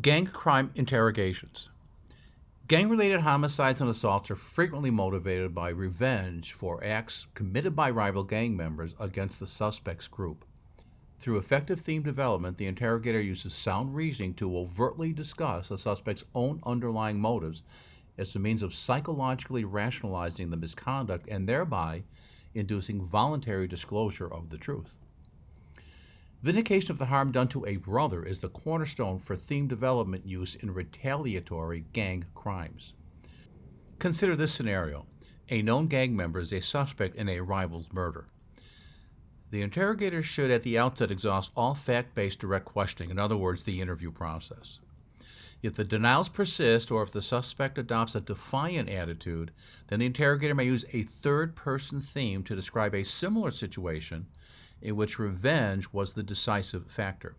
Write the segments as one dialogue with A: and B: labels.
A: Gang crime interrogations. Gang-related homicides and assaults are frequently motivated by revenge for acts committed by rival gang members against the suspect's group. Through effective theme development, the interrogator uses sound reasoning to overtly discuss the suspect's own underlying motives as a means of psychologically rationalizing the misconduct and thereby inducing voluntary disclosure of the truth. Vindication of the harm done to a brother is the cornerstone for theme development use in retaliatory gang crimes. Consider this scenario. A known gang member is a suspect in a rival's murder. The interrogator should at the outset exhaust all fact-based direct questioning, in other words, the interview process. If the denials persist or if the suspect adopts a defiant attitude, then the interrogator may use a third-person theme to describe a similar situation in which revenge was the decisive factor.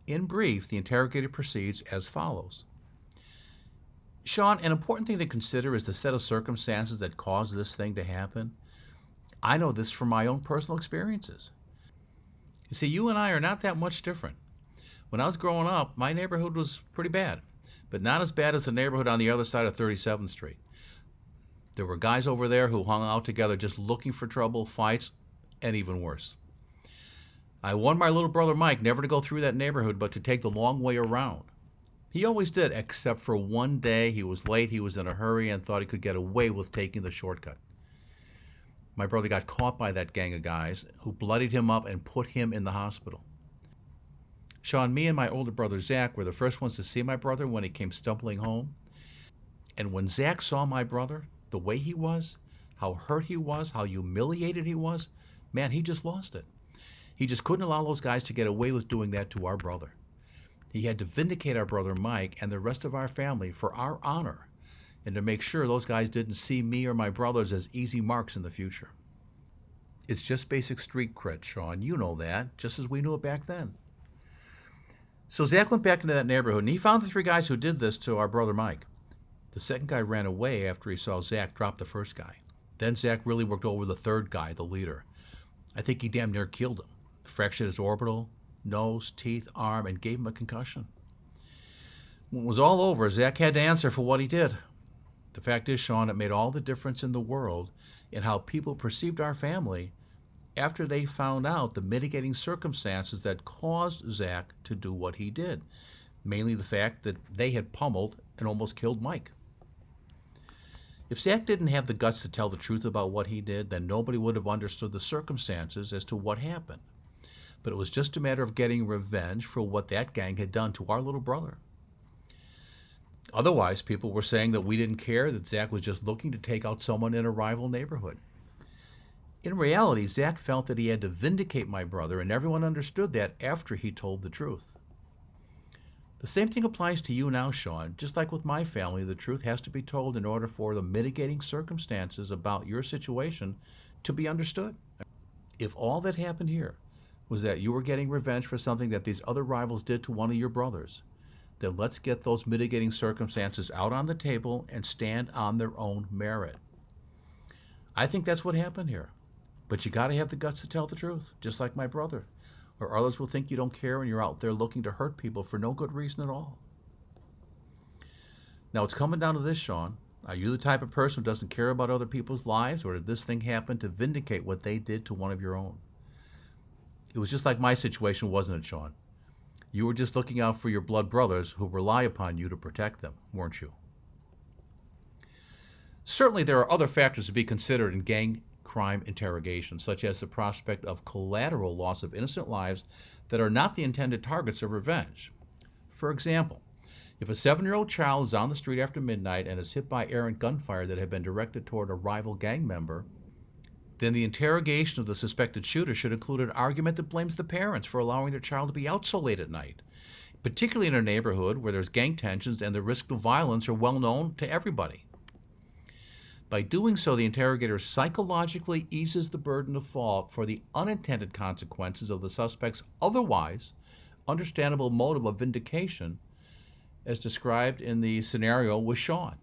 A: In brief, the interrogator proceeds as follows. Sean, an important thing to consider is the set of circumstances that caused this thing to happen. I know this from my own personal experiences. You see, you and I are not that much different. When I was growing up, my neighborhood was pretty bad, but not as bad as the neighborhood on the other side of 37th Street. There were guys over there who hung out together just looking for trouble, fights, and even worse. I warned my little brother Mike never to go through that neighborhood, but to take the long way around. He always did, except for one day he was late, he was in a hurry, and thought he could get away with taking the shortcut. My brother got caught by that gang of guys who bloodied him up and put him in the hospital. Sean, me and my older brother Zach were the first ones to see my brother when he came stumbling home. And when Zach saw my brother, the way he was, how hurt he was, how humiliated he was, man, he just lost it. He just couldn't allow those guys to get away with doing that to our brother. He had to vindicate our brother Mike and the rest of our family for our honor and to make sure those guys didn't see me or my brothers as easy marks in the future. It's just basic street cred, Sean. You know that, just as we knew it back then. So Zach went back into that neighborhood and he found the three guys who did this to our brother Mike. The second guy ran away after he saw Zach drop the first guy. Then Zach really worked over the third guy, the leader. I think he damn near killed him. Fractured his orbital, nose, teeth, arm, and gave him a concussion. When it was all over, Zach had to answer for what he did. The fact is, Sean, it made all the difference in the world in how people perceived our family after they found out the mitigating circumstances that caused Zach to do what he did, mainly the fact that they had pummeled and almost killed Mike. If Zach didn't have the guts to tell the truth about what he did, then nobody would have understood the circumstances as to what happened. But it was just a matter of getting revenge for what that gang had done to our little brother. Otherwise, people were saying that we didn't care, that Zach was just looking to take out someone in a rival neighborhood. In reality, Zach felt that he had to vindicate my brother, and everyone understood that after he told the truth. The same thing applies to you now, Sean. Just like with my family, the truth has to be told in order for the mitigating circumstances about your situation to be understood. If all that happened here was that you were getting revenge for something that these other rivals did to one of your brothers, then let's get those mitigating circumstances out on the table and stand on their own merit. I think that's what happened here. But you got to have the guts to tell the truth, just like my brother, or others will think you don't care and you're out there looking to hurt people for no good reason at all. Now it's coming down to this, Sean. Are you the type of person who doesn't care about other people's lives, or did this thing happen to vindicate what they did to one of your own? It was just like my situation, wasn't it, Sean? You were just looking out for your blood brothers who rely upon you to protect them, weren't you? Certainly there are other factors to be considered in gang crime interrogation, such as the prospect of collateral loss of innocent lives that are not the intended targets of revenge. For example, if a 7-year-old child is on the street after midnight and is hit by errant gunfire that had been directed toward a rival gang member, then the interrogation of the suspected shooter should include an argument that blames the parents for allowing their child to be out so late at night, particularly in a neighborhood where there's gang tensions and the risk of violence are well known to everybody. By doing so, the interrogator psychologically eases the burden of fault for the unintended consequences of the suspect's otherwise understandable motive of vindication, as described in the scenario with Sean.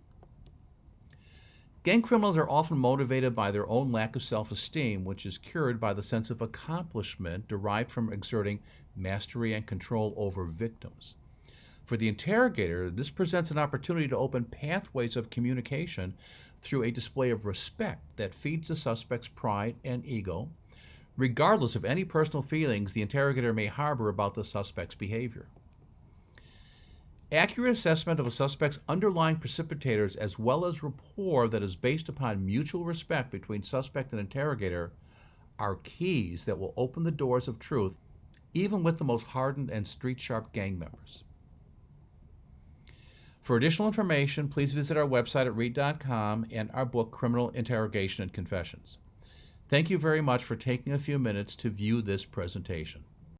A: Gang criminals are often motivated by their own lack of self-esteem, which is cured by the sense of accomplishment derived from exerting mastery and control over victims. For the interrogator, this presents an opportunity to open pathways of communication through a display of respect that feeds the suspect's pride and ego, regardless of any personal feelings the interrogator may harbor about the suspect's behavior. Accurate assessment of a suspect's underlying precipitators, as well as rapport that is based upon mutual respect between suspect and interrogator, are keys that will open the doors of truth, even with the most hardened and street-sharp gang members. For additional information, please visit our website at reid.com and our book, Criminal Interrogation and Confessions. Thank you very much for taking a few minutes to view this presentation.